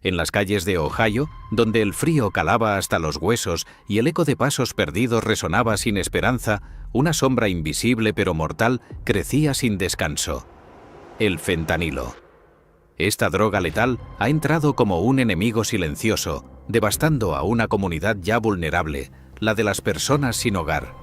En las calles de Ohio, donde el frío calaba hasta los huesos y el eco de pasos perdidos resonaba sin esperanza, una sombra invisible pero mortal crecía sin descanso: el fentanilo. Esta droga letal ha entrado como un enemigo silencioso, devastando a una comunidad ya vulnerable, la de las personas sin hogar.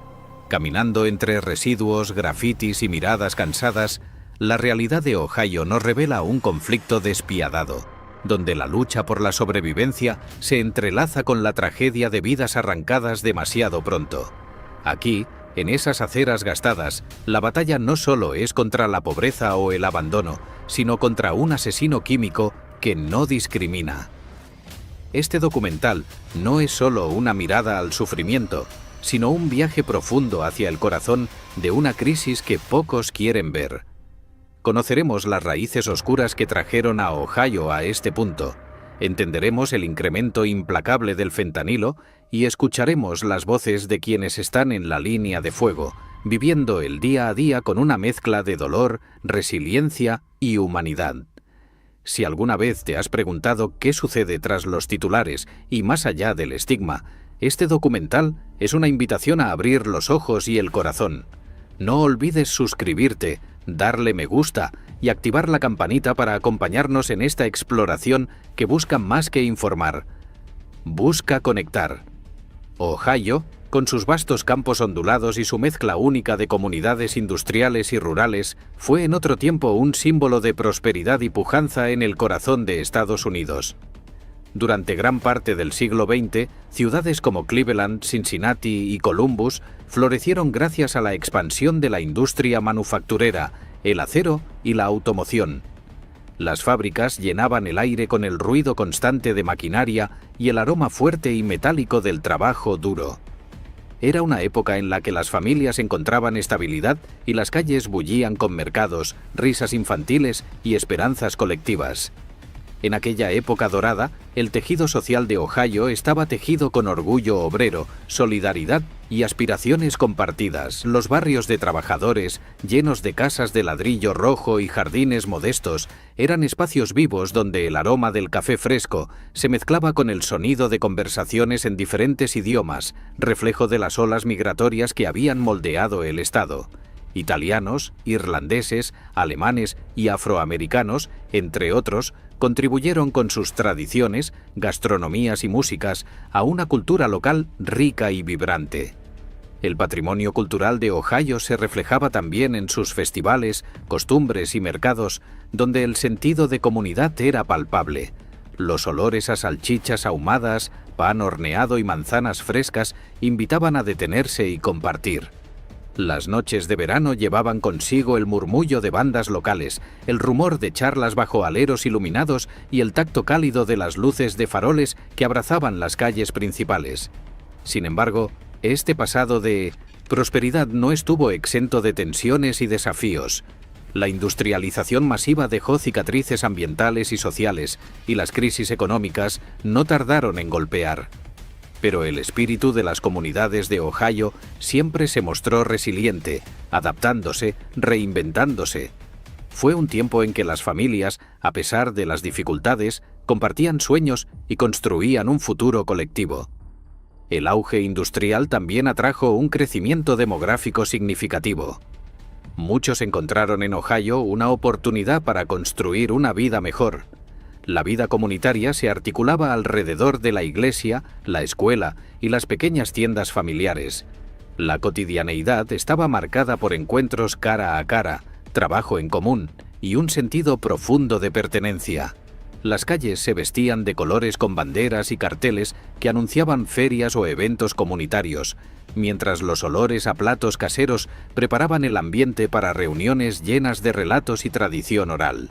Caminando entre residuos, grafitis y miradas cansadas, la realidad de Ohio nos revela un conflicto despiadado, donde la lucha por la sobrevivencia se entrelaza con la tragedia de vidas arrancadas demasiado pronto. Aquí, en esas aceras gastadas, la batalla no solo es contra la pobreza o el abandono, sino contra un asesino químico que no discrimina. Este documental no es solo una mirada al sufrimiento, sino un viaje profundo hacia el corazón de una crisis que pocos quieren ver. Conoceremos las raíces oscuras que trajeron a Ohio a este punto, entenderemos el incremento implacable del fentanilo y escucharemos las voces de quienes están en la línea de fuego, viviendo el día a día con una mezcla de dolor, resiliencia y humanidad. Si alguna vez te has preguntado qué sucede tras los titulares y más allá del estigma, este documental es una invitación a abrir los ojos y el corazón. No olvides suscribirte, darle me gusta y activar la campanita para acompañarnos en esta exploración que busca más que informar. Busca conectar. Ohio, con sus vastos campos ondulados y su mezcla única de comunidades industriales y rurales, fue en otro tiempo un símbolo de prosperidad y pujanza en el corazón de Estados Unidos. Durante gran parte del siglo XX, ciudades como Cleveland, Cincinnati y Columbus florecieron gracias a la expansión de la industria manufacturera, el acero y la automoción. Las fábricas llenaban el aire con el ruido constante de maquinaria y el aroma fuerte y metálico del trabajo duro. Era una época en la que las familias encontraban estabilidad y las calles bullían con mercados, risas infantiles y esperanzas colectivas. En aquella época dorada, el tejido social de Ohio estaba tejido con orgullo obrero, solidaridad y aspiraciones compartidas. Los barrios de trabajadores, llenos de casas de ladrillo rojo y jardines modestos, eran espacios vivos donde el aroma del café fresco se mezclaba con el sonido de conversaciones en diferentes idiomas, reflejo de las olas migratorias que habían moldeado el estado. Italianos, irlandeses, alemanes y afroamericanos, entre otros, contribuyeron con sus tradiciones, gastronomías y músicas a una cultura local rica y vibrante. El patrimonio cultural de Ohio se reflejaba también en sus festivales, costumbres y mercados, donde el sentido de comunidad era palpable. Los olores a salchichas ahumadas, pan horneado y manzanas frescas invitaban a detenerse y compartir. Las noches de verano llevaban consigo el murmullo de bandas locales, el rumor de charlas bajo aleros iluminados y el tacto cálido de las luces de faroles que abrazaban las calles principales. Sin embargo, este pasado de prosperidad no estuvo exento de tensiones y desafíos. La industrialización masiva dejó cicatrices ambientales y sociales, y las crisis económicas no tardaron en golpear. Pero el espíritu de las comunidades de Ohio siempre se mostró resiliente, adaptándose, reinventándose. Fue un tiempo en que las familias, a pesar de las dificultades, compartían sueños y construían un futuro colectivo. El auge industrial también atrajo un crecimiento demográfico significativo. Muchos encontraron en Ohio una oportunidad para construir una vida mejor. La vida comunitaria se articulaba alrededor de la iglesia, la escuela y las pequeñas tiendas familiares. La cotidianeidad estaba marcada por encuentros cara a cara, trabajo en común y un sentido profundo de pertenencia. Las calles se vestían de colores con banderas y carteles que anunciaban ferias o eventos comunitarios, mientras los olores a platos caseros preparaban el ambiente para reuniones llenas de relatos y tradición oral.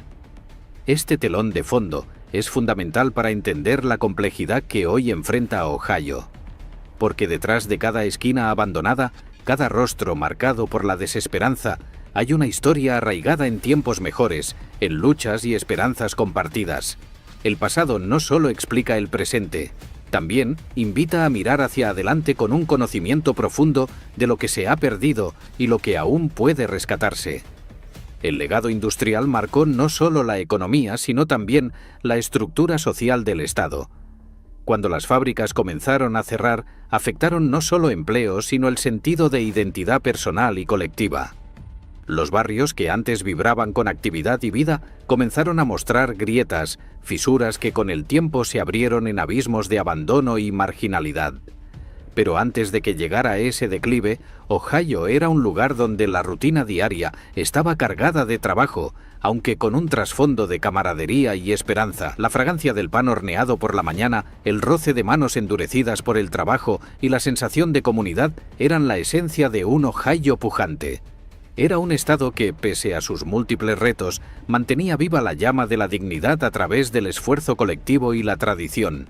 Este telón de fondo es fundamental para entender la complejidad que hoy enfrenta Ohio, porque detrás de cada esquina abandonada, cada rostro marcado por la desesperanza, hay una historia arraigada en tiempos mejores, en luchas y esperanzas compartidas. El pasado no solo explica el presente, también invita a mirar hacia adelante con un conocimiento profundo de lo que se ha perdido y lo que aún puede rescatarse. El legado industrial marcó no solo la economía, sino también la estructura social del Estado. Cuando las fábricas comenzaron a cerrar, afectaron no solo empleos, sino el sentido de identidad personal y colectiva. Los barrios que antes vibraban con actividad y vida comenzaron a mostrar grietas, fisuras que con el tiempo se abrieron en abismos de abandono y marginalidad. Pero antes de que llegara ese declive, Ohio era un lugar donde la rutina diaria estaba cargada de trabajo, aunque con un trasfondo de camaradería y esperanza. La fragancia del pan horneado por la mañana, el roce de manos endurecidas por el trabajo y la sensación de comunidad eran la esencia de un Ohio pujante. Era un estado que, pese a sus múltiples retos, mantenía viva la llama de la dignidad a través del esfuerzo colectivo y la tradición.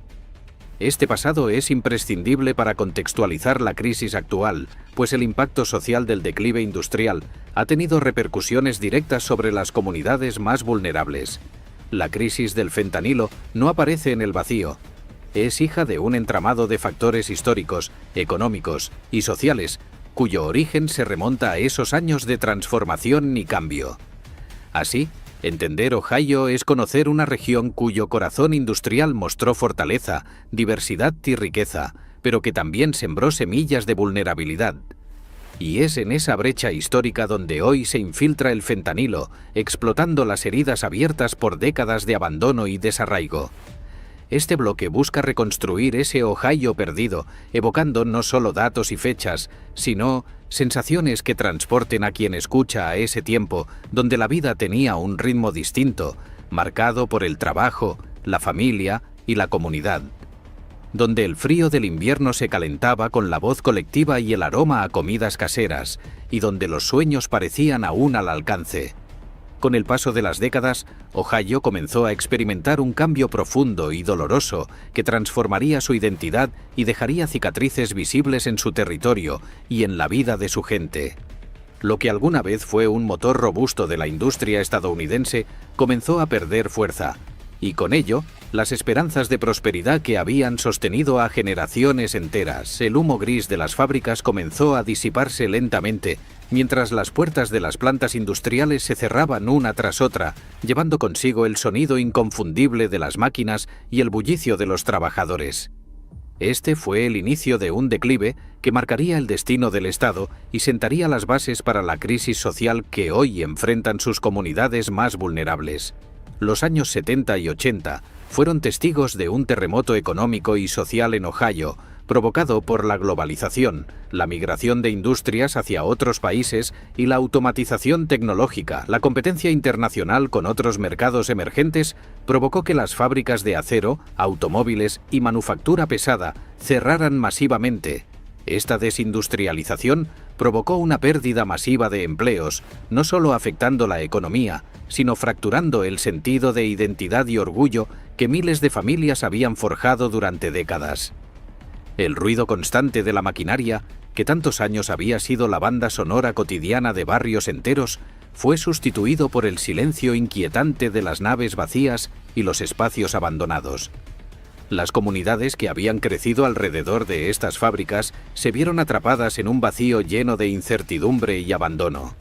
Este pasado es imprescindible para contextualizar la crisis actual, pues el impacto social del declive industrial ha tenido repercusiones directas sobre las comunidades más vulnerables. La crisis del fentanilo no aparece en el vacío. Es hija de un entramado de factores históricos, económicos y sociales, cuyo origen se remonta a esos años de transformación y cambio. Así, entender Ohio es conocer una región cuyo corazón industrial mostró fortaleza, diversidad y riqueza, pero que también sembró semillas de vulnerabilidad. Y es en esa brecha histórica donde hoy se infiltra el fentanilo, explotando las heridas abiertas por décadas de abandono y desarraigo. Este bloque busca reconstruir ese Ohio perdido, evocando no solo datos y fechas, sino sensaciones que transporten a quien escucha a ese tiempo, donde la vida tenía un ritmo distinto, marcado por el trabajo, la familia y la comunidad. Donde el frío del invierno se calentaba con la voz colectiva y el aroma a comidas caseras, y donde los sueños parecían aún al alcance. Con el paso de las décadas, Ohio comenzó a experimentar un cambio profundo y doloroso que transformaría su identidad y dejaría cicatrices visibles en su territorio y en la vida de su gente. Lo que alguna vez fue un motor robusto de la industria estadounidense comenzó a perder fuerza, y con ello, las esperanzas de prosperidad que habían sostenido a generaciones enteras. El humo gris de las fábricas comenzó a disiparse lentamente, mientras las puertas de las plantas industriales se cerraban una tras otra, llevando consigo el sonido inconfundible de las máquinas y el bullicio de los trabajadores. Este fue el inicio de un declive que marcaría el destino del Estado y sentaría las bases para la crisis social que hoy enfrentan sus comunidades más vulnerables. Los años 70 y 80 fueron testigos de un terremoto económico y social en Ohio, provocado por la globalización, la migración de industrias hacia otros países y la automatización tecnológica. La competencia internacional con otros mercados emergentes provocó que las fábricas de acero, automóviles y manufactura pesada cerraran masivamente. Esta desindustrialización provocó una pérdida masiva de empleos, no solo afectando la economía, sino fracturando el sentido de identidad y orgullo que miles de familias habían forjado durante décadas. El ruido constante de la maquinaria, que tantos años había sido la banda sonora cotidiana de barrios enteros, fue sustituido por el silencio inquietante de las naves vacías y los espacios abandonados. Las comunidades que habían crecido alrededor de estas fábricas se vieron atrapadas en un vacío lleno de incertidumbre y abandono.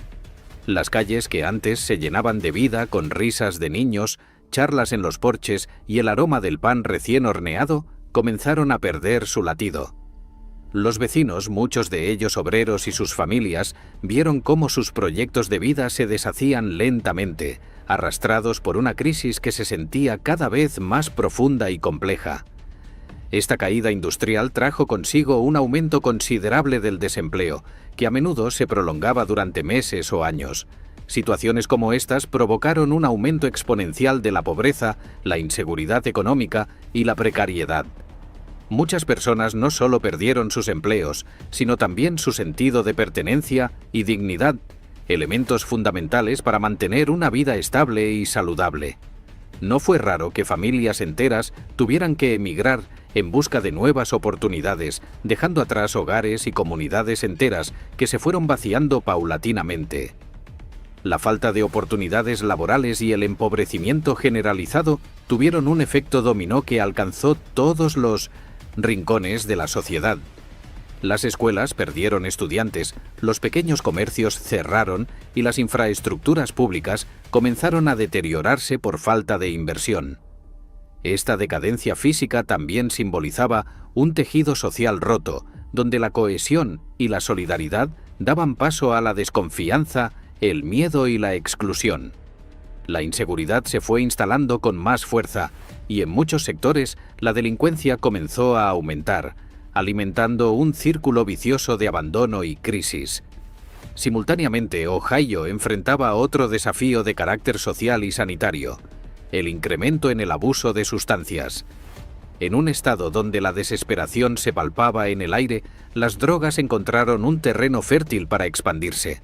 Las calles que antes se llenaban de vida con risas de niños, charlas en los porches y el aroma del pan recién horneado, comenzaron a perder su latido. Los vecinos, muchos de ellos obreros y sus familias, vieron cómo sus proyectos de vida se deshacían lentamente, arrastrados por una crisis que se sentía cada vez más profunda y compleja. Esta caída industrial trajo consigo un aumento considerable del desempleo, que a menudo se prolongaba durante meses o años. Situaciones como estas provocaron un aumento exponencial de la pobreza, la inseguridad económica y la precariedad. Muchas personas no solo perdieron sus empleos, sino también su sentido de pertenencia y dignidad, elementos fundamentales para mantener una vida estable y saludable. No fue raro que familias enteras tuvieran que emigrar en busca de nuevas oportunidades, dejando atrás hogares y comunidades enteras que se fueron vaciando paulatinamente. La falta de oportunidades laborales y el empobrecimiento generalizado tuvieron un efecto dominó que alcanzó todos los rincones de la sociedad. Las escuelas perdieron estudiantes, los pequeños comercios cerraron y las infraestructuras públicas comenzaron a deteriorarse por falta de inversión. Esta decadencia física también simbolizaba un tejido social roto, donde la cohesión y la solidaridad daban paso a la desconfianza, el miedo y la exclusión. La inseguridad se fue instalando con más fuerza y en muchos sectores la delincuencia comenzó a aumentar, alimentando un círculo vicioso de abandono y crisis. Simultáneamente, Ohio enfrentaba otro desafío de carácter social y sanitario: el incremento en el abuso de sustancias. En un estado donde la desesperación se palpaba en el aire, las drogas encontraron un terreno fértil para expandirse.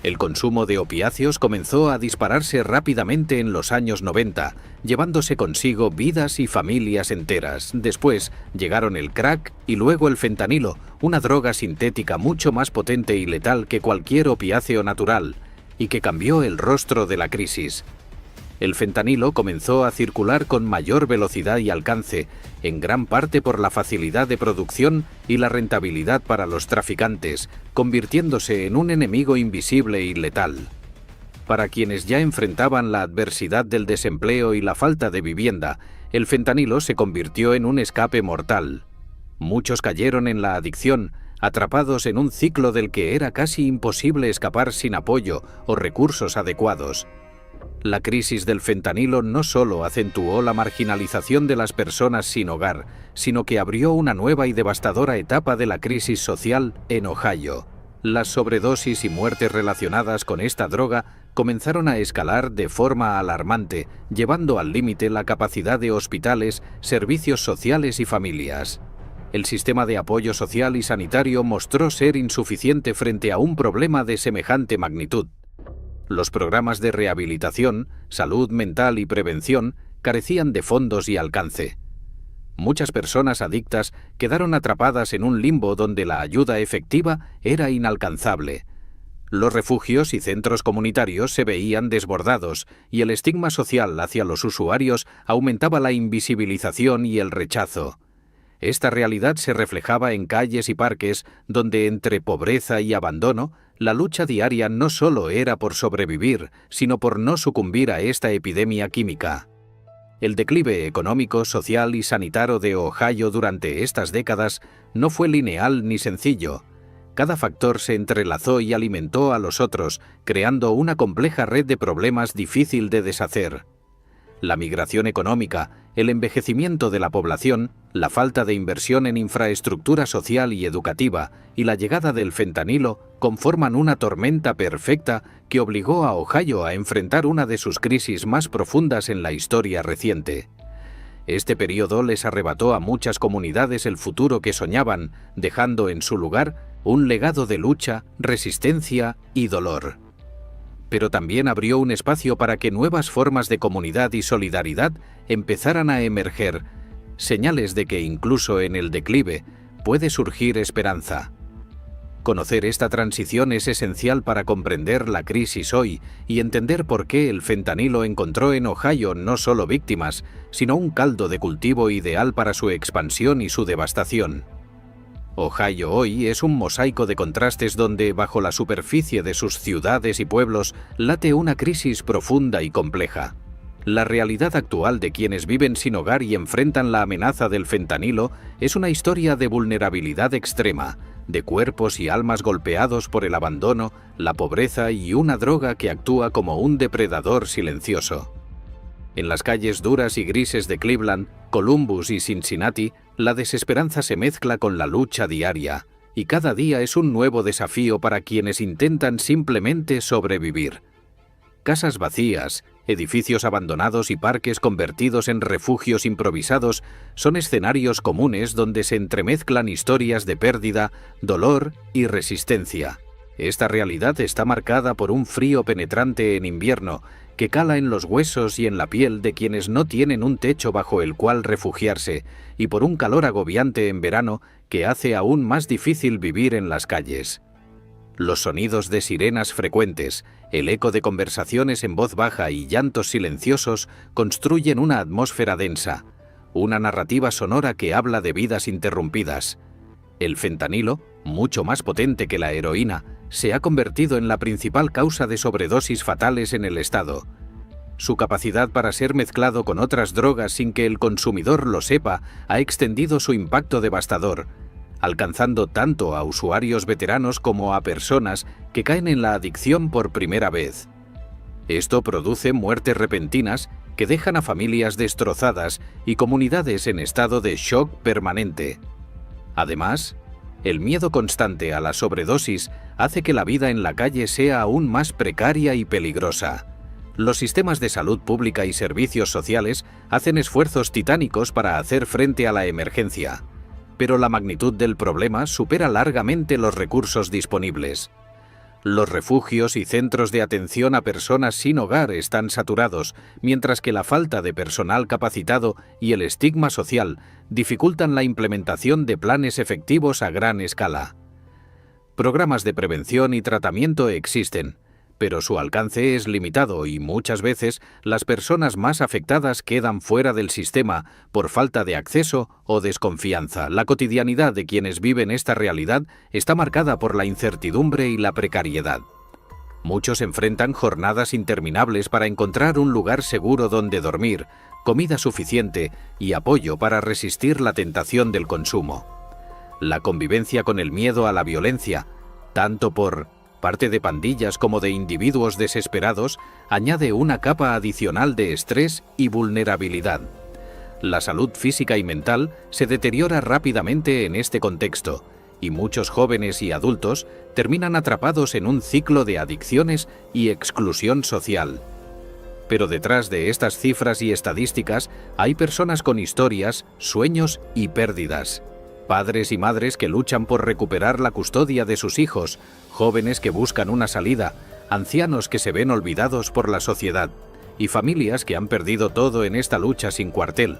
El consumo de opiáceos comenzó a dispararse rápidamente en los años 90, llevándose consigo vidas y familias enteras. Después llegaron el crack y luego el fentanilo, una droga sintética mucho más potente y letal que cualquier opiáceo natural, y que cambió el rostro de la crisis. El fentanilo comenzó a circular con mayor velocidad y alcance, en gran parte por la facilidad de producción y la rentabilidad para los traficantes, convirtiéndose en un enemigo invisible y letal. Para quienes ya enfrentaban la adversidad del desempleo y la falta de vivienda, el fentanilo se convirtió en un escape mortal. Muchos cayeron en la adicción, atrapados en un ciclo del que era casi imposible escapar sin apoyo o recursos adecuados. La crisis del fentanilo no solo acentuó la marginalización de las personas sin hogar, sino que abrió una nueva y devastadora etapa de la crisis social en Ohio. Las sobredosis y muertes relacionadas con esta droga comenzaron a escalar de forma alarmante, llevando al límite la capacidad de hospitales, servicios sociales y familias. El sistema de apoyo social y sanitario mostró ser insuficiente frente a un problema de semejante magnitud. Los programas de rehabilitación, salud mental y prevención carecían de fondos y alcance. Muchas personas adictas quedaron atrapadas en un limbo donde la ayuda efectiva era inalcanzable. Los refugios y centros comunitarios se veían desbordados y el estigma social hacia los usuarios aumentaba la invisibilización y el rechazo. Esta realidad se reflejaba en calles y parques donde, entre pobreza y abandono, la lucha diaria no solo era por sobrevivir, sino por no sucumbir a esta epidemia química. El declive económico, social y sanitario de Ohio durante estas décadas no fue lineal ni sencillo. Cada factor se entrelazó y alimentó a los otros, creando una compleja red de problemas difícil de deshacer. La migración económica, el envejecimiento de la población, la falta de inversión en infraestructura social y educativa y la llegada del fentanilo conforman una tormenta perfecta que obligó a Ohio a enfrentar una de sus crisis más profundas en la historia reciente. Este periodo les arrebató a muchas comunidades el futuro que soñaban, dejando en su lugar un legado de lucha, resistencia y dolor. Pero también abrió un espacio para que nuevas formas de comunidad y solidaridad empezaran a emerger, señales de que incluso en el declive puede surgir esperanza. Conocer esta transición es esencial para comprender la crisis hoy y entender por qué el fentanilo encontró en Ohio no solo víctimas, sino un caldo de cultivo ideal para su expansión y su devastación. Ohio hoy es un mosaico de contrastes donde, bajo la superficie de sus ciudades y pueblos, late una crisis profunda y compleja. La realidad actual de quienes viven sin hogar y enfrentan la amenaza del fentanilo es una historia de vulnerabilidad extrema, de cuerpos y almas golpeados por el abandono, la pobreza y una droga que actúa como un depredador silencioso. En las calles duras y grises de Cleveland, Columbus y Cincinnati, la desesperanza se mezcla con la lucha diaria, y cada día es un nuevo desafío para quienes intentan simplemente sobrevivir. Casas vacías, edificios abandonados y parques convertidos en refugios improvisados son escenarios comunes donde se entremezclan historias de pérdida, dolor y resistencia. Esta realidad está marcada por un frío penetrante en invierno que cala en los huesos y en la piel de quienes no tienen un techo bajo el cual refugiarse, y por un calor agobiante en verano que hace aún más difícil vivir en las calles. Los sonidos de sirenas frecuentes, el eco de conversaciones en voz baja y llantos silenciosos construyen una atmósfera densa, una narrativa sonora que habla de vidas interrumpidas. El fentanilo, mucho más potente que la heroína, se ha convertido en la principal causa de sobredosis fatales en el estado. Su capacidad para ser mezclado con otras drogas sin que el consumidor lo sepa ha extendido su impacto devastador, alcanzando tanto a usuarios veteranos como a personas que caen en la adicción por primera vez. Esto produce muertes repentinas que dejan a familias destrozadas y comunidades en estado de shock permanente. Además, el miedo constante a la sobredosis hace que la vida en la calle sea aún más precaria y peligrosa. Los sistemas de salud pública y servicios sociales hacen esfuerzos titánicos para hacer frente a la emergencia, pero la magnitud del problema supera largamente los recursos disponibles. Los refugios y centros de atención a personas sin hogar están saturados, mientras que la falta de personal capacitado y el estigma social dificultan la implementación de planes efectivos a gran escala. Programas de prevención y tratamiento existen, pero su alcance es limitado y muchas veces las personas más afectadas quedan fuera del sistema por falta de acceso o desconfianza. La cotidianidad de quienes viven esta realidad está marcada por la incertidumbre y la precariedad. Muchos enfrentan jornadas interminables para encontrar un lugar seguro donde dormir, comida suficiente y apoyo para resistir la tentación del consumo. La convivencia con el miedo a la violencia, tanto por parte de pandillas como de individuos desesperados, añade una capa adicional de estrés y vulnerabilidad. La salud física y mental se deteriora rápidamente en este contexto, y muchos jóvenes y adultos terminan atrapados en un ciclo de adicciones y exclusión social. Pero detrás de estas cifras y estadísticas hay personas con historias, sueños y pérdidas. Padres y madres que luchan por recuperar la custodia de sus hijos, jóvenes que buscan una salida, ancianos que se ven olvidados por la sociedad y familias que han perdido todo en esta lucha sin cuartel.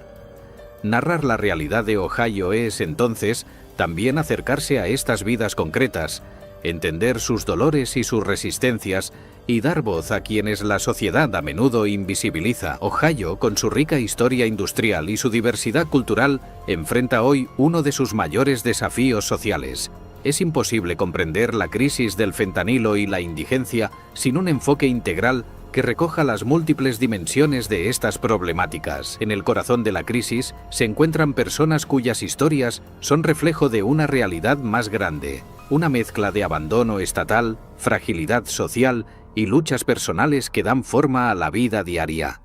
Narrar la realidad de Ohio es, entonces, también acercarse a estas vidas concretas, entender sus dolores y sus resistencias y dar voz a quienes la sociedad a menudo invisibiliza. Ohio, con su rica historia industrial y su diversidad cultural, enfrenta hoy uno de sus mayores desafíos sociales. Es imposible comprender la crisis del fentanilo y la indigencia sin un enfoque integral que recoja las múltiples dimensiones de estas problemáticas. En el corazón de la crisis se encuentran personas cuyas historias son reflejo de una realidad más grande, una mezcla de abandono estatal, fragilidad social y luchas personales que dan forma a la vida diaria.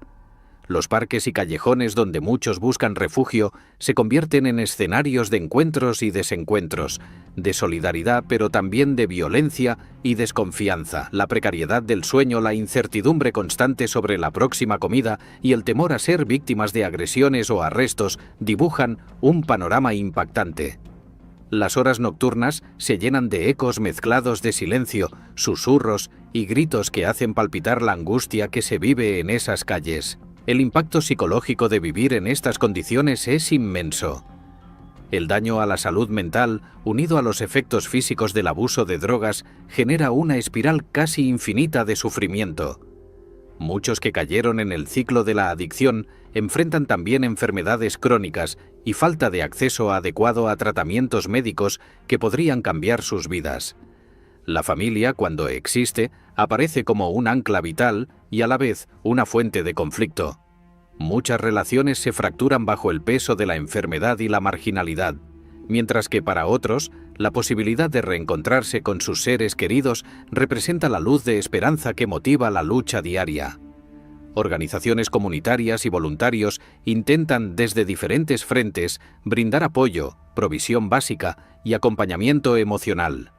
Los parques y callejones donde muchos buscan refugio se convierten en escenarios de encuentros y desencuentros, de solidaridad pero también de violencia y desconfianza. La precariedad del sueño, la incertidumbre constante sobre la próxima comida y el temor a ser víctimas de agresiones o arrestos dibujan un panorama impactante. Las horas nocturnas se llenan de ecos mezclados de silencio, susurros y gritos que hacen palpitar la angustia que se vive en esas calles. El impacto psicológico de vivir en estas condiciones es inmenso. El daño a la salud mental, unido a los efectos físicos del abuso de drogas, genera una espiral casi infinita de sufrimiento. Muchos que cayeron en el ciclo de la adicción enfrentan también enfermedades crónicas y falta de acceso adecuado a tratamientos médicos que podrían cambiar sus vidas. La familia, cuando existe, aparece como un ancla vital y a la vez una fuente de conflicto. Muchas relaciones se fracturan bajo el peso de la enfermedad y la marginalidad, mientras que para otros, la posibilidad de reencontrarse con sus seres queridos representa la luz de esperanza que motiva la lucha diaria. Organizaciones comunitarias y voluntarios intentan desde diferentes frentes brindar apoyo, provisión básica y acompañamiento emocional.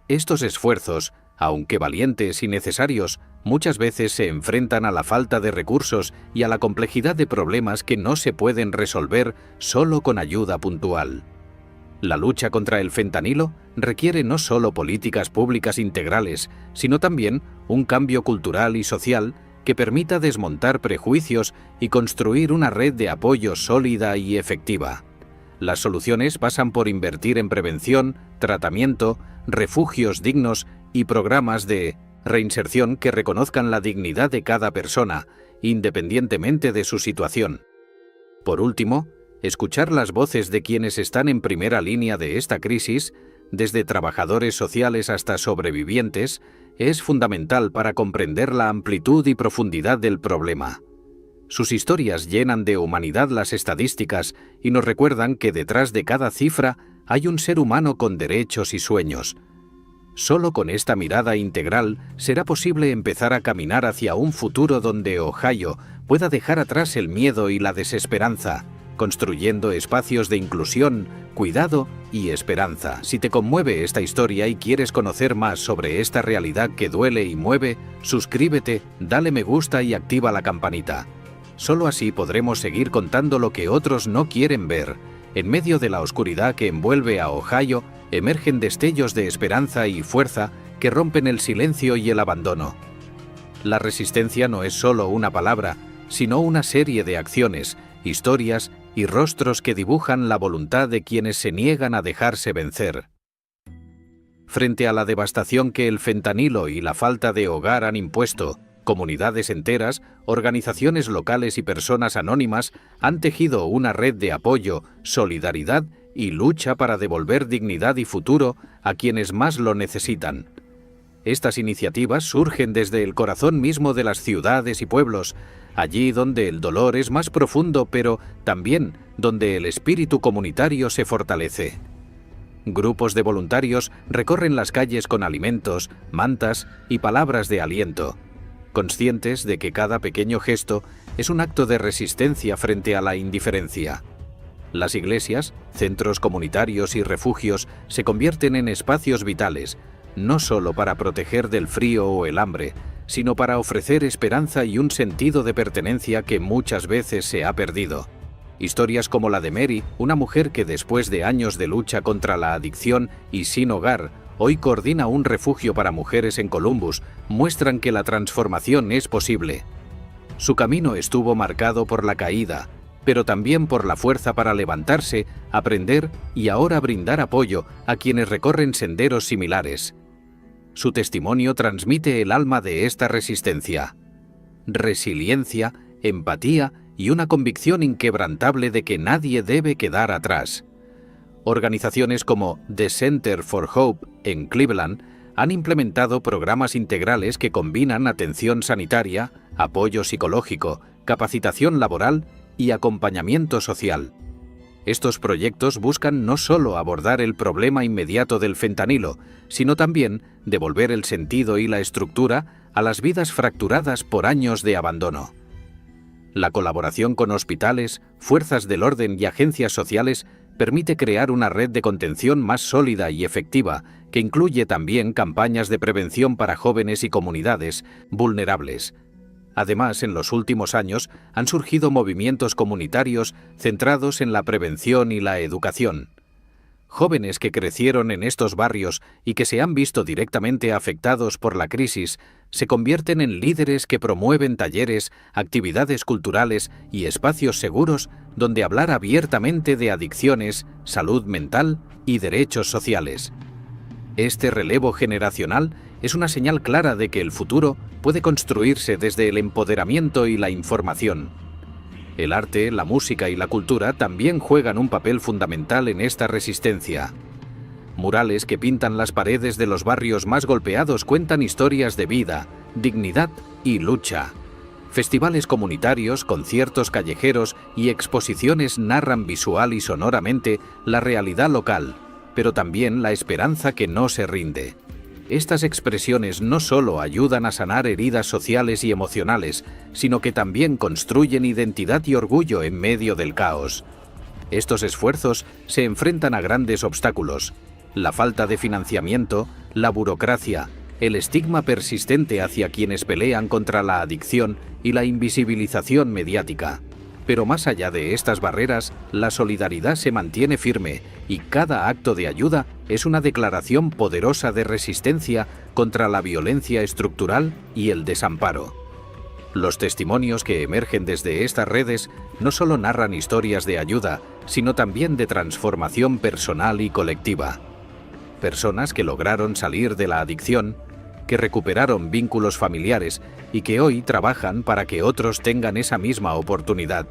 Estos esfuerzos, aunque valientes y necesarios, muchas veces se enfrentan a la falta de recursos y a la complejidad de problemas que no se pueden resolver solo con ayuda puntual. La lucha contra el fentanilo requiere no solo políticas públicas integrales, sino también un cambio cultural y social que permita desmontar prejuicios y construir una red de apoyo sólida y efectiva. Las soluciones pasan por invertir en prevención, tratamiento, refugios dignos y programas de reinserción que reconozcan la dignidad de cada persona, independientemente de su situación. Por último, Escuchar las voces de quienes están en primera línea de esta crisis, desde trabajadores sociales hasta sobrevivientes, es fundamental para comprender la amplitud y profundidad del problema. Sus historias llenan de humanidad las estadísticas y nos recuerdan que detrás de cada cifra hay un ser humano con derechos y sueños. Solo con esta mirada integral será posible empezar a caminar hacia un futuro donde Ohio pueda dejar atrás el miedo y la desesperanza, construyendo espacios de inclusión, cuidado y esperanza. Si te conmueve esta historia y quieres conocer más sobre esta realidad que duele y mueve, suscríbete, dale me gusta y activa la campanita. Solo así podremos seguir contando lo que otros no quieren ver. En medio de la oscuridad que envuelve a Ohio, emergen destellos de esperanza y fuerza que rompen el silencio y el abandono. La resistencia no es solo una palabra, sino una serie de acciones, historias y rostros que dibujan la voluntad de quienes se niegan a dejarse vencer. Frente a la devastación que el fentanilo y la falta de hogar han impuesto, comunidades enteras, organizaciones locales y personas anónimas han tejido una red de apoyo, solidaridad y lucha para devolver dignidad y futuro a quienes más lo necesitan. Estas iniciativas surgen desde el corazón mismo de las ciudades y pueblos, allí donde el dolor es más profundo, pero también donde el espíritu comunitario se fortalece. Grupos de voluntarios recorren las calles con alimentos, mantas y palabras de aliento, conscientes de que cada pequeño gesto es un acto de resistencia frente a la indiferencia. Las iglesias, centros comunitarios y refugios se convierten en espacios vitales, no solo para proteger del frío o el hambre, sino para ofrecer esperanza y un sentido de pertenencia que muchas veces se ha perdido. Historias como la de Mary, una mujer que después de años de lucha contra la adicción y sin hogar, hoy coordina un refugio para mujeres en Columbus, muestran que la transformación es posible. Su camino estuvo marcado por la caída, pero también por la fuerza para levantarse, aprender y ahora brindar apoyo a quienes recorren senderos similares. Su testimonio transmite el alma de esta resistencia: resiliencia, empatía y una convicción inquebrantable de que nadie debe quedar atrás. Organizaciones como The Center for Hope en Cleveland han implementado programas integrales que combinan atención sanitaria, apoyo psicológico, capacitación laboral y acompañamiento social. Estos proyectos buscan no solo abordar el problema inmediato del fentanilo, sino también devolver el sentido y la estructura a las vidas fracturadas por años de abandono. La colaboración con hospitales, fuerzas del orden y agencias sociales permite crear una red de contención más sólida y efectiva, que incluye también campañas de prevención para jóvenes y comunidades vulnerables. Además, en los últimos años han surgido movimientos comunitarios centrados en la prevención y la educación. Jóvenes que crecieron en estos barrios y que se han visto directamente afectados por la crisis se convierten en líderes que promueven talleres, actividades culturales y espacios seguros donde hablar abiertamente de adicciones, salud mental y derechos sociales. Este relevo generacional es una señal clara de que el futuro puede construirse desde el empoderamiento y la información. El arte, la música y la cultura también juegan un papel fundamental en esta resistencia. Murales que pintan las paredes de los barrios más golpeados cuentan historias de vida, dignidad y lucha. Festivales comunitarios, conciertos callejeros y exposiciones narran visual y sonoramente la realidad local, pero también la esperanza que no se rinde. Estas expresiones no solo ayudan a sanar heridas sociales y emocionales, sino que también construyen identidad y orgullo en medio del caos. Estos esfuerzos se enfrentan a grandes obstáculos: la falta de financiamiento, la burocracia, el estigma persistente hacia quienes pelean contra la adicción y la invisibilización mediática. Pero más allá de estas barreras, la solidaridad se mantiene firme y cada acto de ayuda es una declaración poderosa de resistencia contra la violencia estructural y el desamparo. Los testimonios que emergen desde estas redes no solo narran historias de ayuda, sino también de transformación personal y colectiva. Personas que lograron salir de la adicción, que recuperaron vínculos familiares y que hoy trabajan para que otros tengan esa misma oportunidad.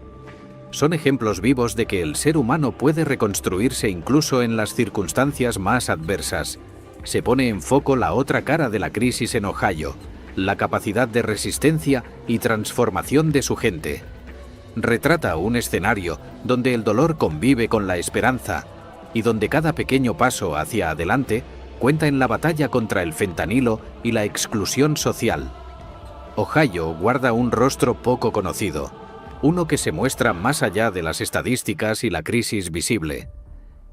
son ejemplos vivos de que el ser humano puede reconstruirse incluso en las circunstancias más adversas. Se pone en foco la otra cara de la crisis en Ohio, la capacidad de resistencia y transformación de su gente. Retrata un escenario donde el dolor convive con la esperanza y donde cada pequeño paso hacia adelante cuenta en la batalla contra el fentanilo y la exclusión social. Ohio guarda un rostro poco conocido, uno que se muestra más allá de las estadísticas y la crisis visible.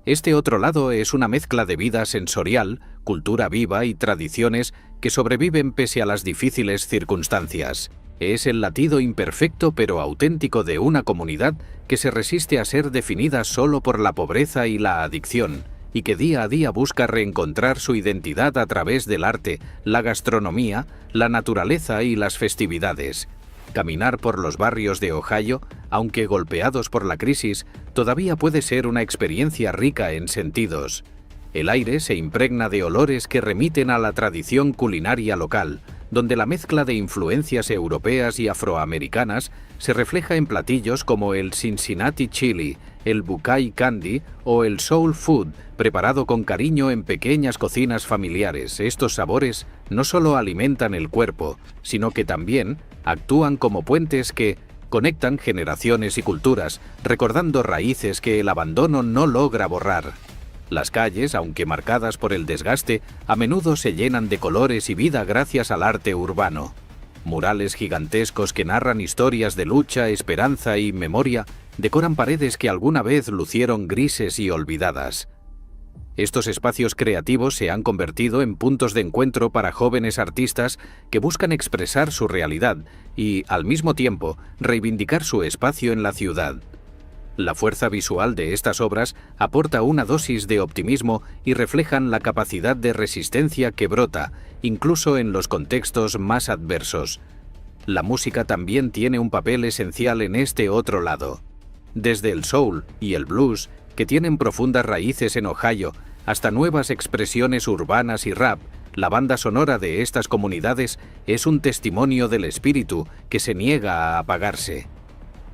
Este otro lado es una mezcla de vida sensorial, cultura viva y tradiciones que sobreviven pese a las difíciles circunstancias. Es el latido imperfecto pero auténtico de una comunidad que se resiste a ser definida solo por la pobreza y la adicción, y que día a día busca reencontrar su identidad a través del arte, la gastronomía, la naturaleza y las festividades. Caminar por los barrios de Ohio, aunque golpeados por la crisis, todavía puede ser una experiencia rica en sentidos. El aire se impregna de olores que remiten a la tradición culinaria local, donde la mezcla de influencias europeas y afroamericanas se refleja en platillos como el Cincinnati Chili, el Buckeye Candy o el Soul Food, preparado con cariño en pequeñas cocinas familiares. Estos sabores no solo alimentan el cuerpo, sino que también actúan como puentes que conectan generaciones y culturas, recordando raíces que el abandono no logra borrar. Las calles, aunque marcadas por el desgaste, a menudo se llenan de colores y vida gracias al arte urbano. Murales gigantescos que narran historias de lucha, esperanza y memoria decoran paredes que alguna vez lucieron grises y olvidadas. Estos espacios creativos se han convertido en puntos de encuentro para jóvenes artistas que buscan expresar su realidad y, al mismo tiempo, reivindicar su espacio en la ciudad. La fuerza visual de estas obras aporta una dosis de optimismo y reflejan la capacidad de resistencia que brota, incluso en los contextos más adversos. La música también tiene un papel esencial en este otro lado. Desde el soul y el blues, que tienen profundas raíces en Ohio, hasta nuevas expresiones urbanas y rap, la banda sonora de estas comunidades es un testimonio del espíritu que se niega a apagarse.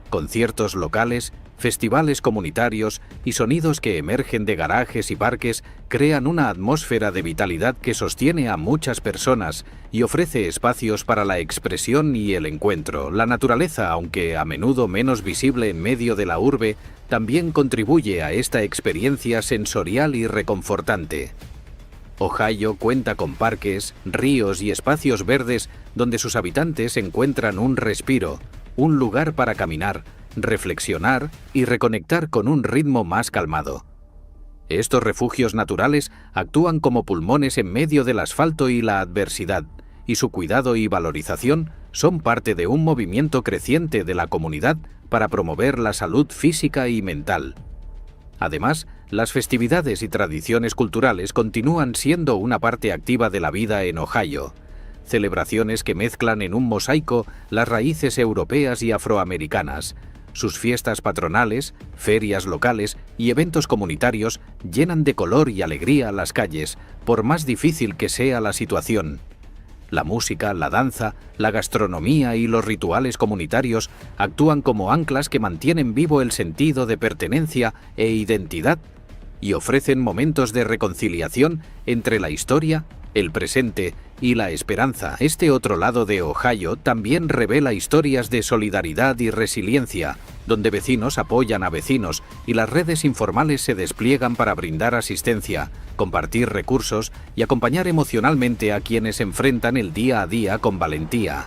Conciertos locales, festivales comunitarios y sonidos que emergen de garajes y parques crean una atmósfera de vitalidad que sostiene a muchas personas y ofrece espacios para la expresión y el encuentro. La naturaleza, aunque a menudo menos visible en medio de la urbe, también contribuye a esta experiencia sensorial y reconfortante. Ohio cuenta con parques, ríos y espacios verdes donde sus habitantes encuentran un respiro, un lugar para caminar, reflexionar y reconectar con un ritmo más calmado. Estos refugios naturales actúan como pulmones en medio del asfalto y la adversidad, y su cuidado y valorización son parte de un movimiento creciente de la comunidad para promover la salud física y mental. Además, las festividades y tradiciones culturales continúan siendo una parte activa de la vida en Ohio. Celebraciones que mezclan en un mosaico las raíces europeas y afroamericanas. Sus fiestas patronales, ferias locales y eventos comunitarios llenan de color y alegría las calles, por más difícil que sea la situación. La música, la danza, la gastronomía y los rituales comunitarios actúan como anclas que mantienen vivo el sentido de pertenencia e identidad y ofrecen momentos de reconciliación entre la historia, el presente y la esperanza. Este otro lado de Ohio también revela historias de solidaridad y resiliencia, donde vecinos apoyan a vecinos y las redes informales se despliegan para brindar asistencia, compartir recursos y acompañar emocionalmente a quienes enfrentan el día a día con valentía.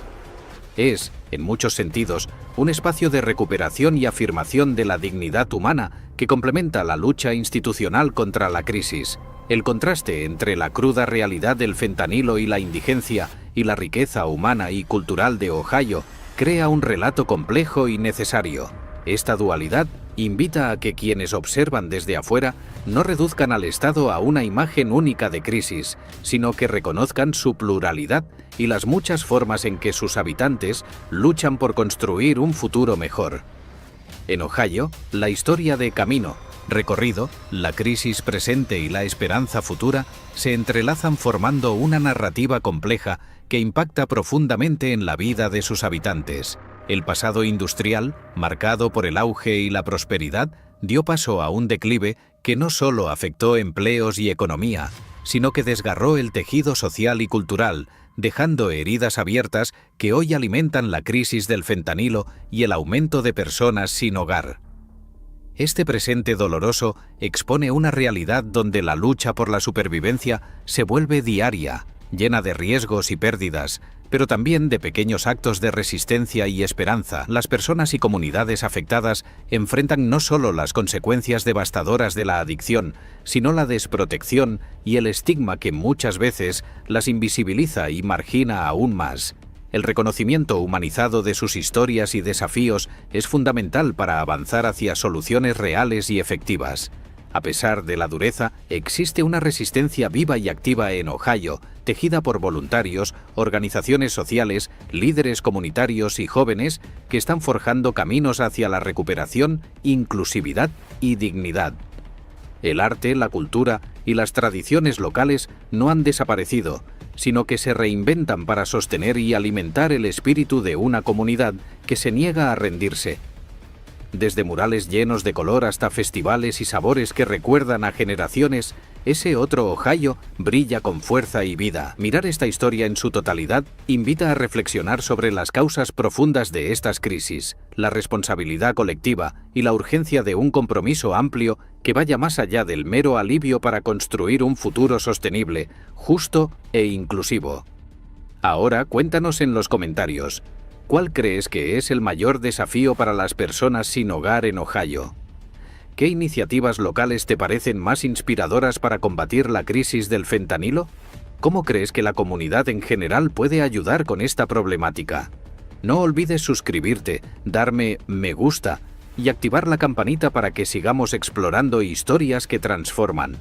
Es, en muchos sentidos, un espacio de recuperación y afirmación de la dignidad humana que complementa la lucha institucional contra la crisis. El contraste entre la cruda realidad del fentanilo y la indigencia y la riqueza humana y cultural de Ohio crea un relato complejo y necesario. Esta dualidad invita a que quienes observan desde afuera no reduzcan al Estado a una imagen única de crisis, sino que reconozcan su pluralidad y las muchas formas en que sus habitantes luchan por construir un futuro mejor. En Ohio, la historia de camino, recorrido, la crisis presente y la esperanza futura se entrelazan formando una narrativa compleja que impacta profundamente en la vida de sus habitantes. El pasado industrial, marcado por el auge y la prosperidad, dio paso a un declive que no solo afectó empleos y economía, sino que desgarró el tejido social y cultural, dejando heridas abiertas que hoy alimentan la crisis del fentanilo y el aumento de personas sin hogar. Este presente doloroso expone una realidad donde la lucha por la supervivencia se vuelve diaria, llena de riesgos y pérdidas, pero también de pequeños actos de resistencia y esperanza. Las personas y comunidades afectadas enfrentan no solo las consecuencias devastadoras de la adicción, sino la desprotección y el estigma que muchas veces las invisibiliza y margina aún más. El reconocimiento humanizado de sus historias y desafíos es fundamental para avanzar hacia soluciones reales y efectivas. A pesar de la dureza, existe una resistencia viva y activa en Ohio, tejida por voluntarios, organizaciones sociales, líderes comunitarios y jóvenes que están forjando caminos hacia la recuperación, inclusividad y dignidad. El arte, la cultura y las tradiciones locales no han desaparecido, sino que se reinventan para sostener y alimentar el espíritu de una comunidad que se niega a rendirse. Desde murales llenos de color hasta festivales y sabores que recuerdan a generaciones, ese otro Ohio brilla con fuerza y vida. Mirar esta historia en su totalidad invita a reflexionar sobre las causas profundas de estas crisis, la responsabilidad colectiva y la urgencia de un compromiso amplio que vaya más allá del mero alivio para construir un futuro sostenible, justo e inclusivo. Ahora cuéntanos en los comentarios, ¿cuál crees que es el mayor desafío para las personas sin hogar en Ohio? ¿Qué iniciativas locales te parecen más inspiradoras para combatir la crisis del fentanilo? ¿Cómo crees que la comunidad en general puede ayudar con esta problemática? No olvides suscribirte, darme me gusta y activar la campanita para que sigamos explorando historias que transforman.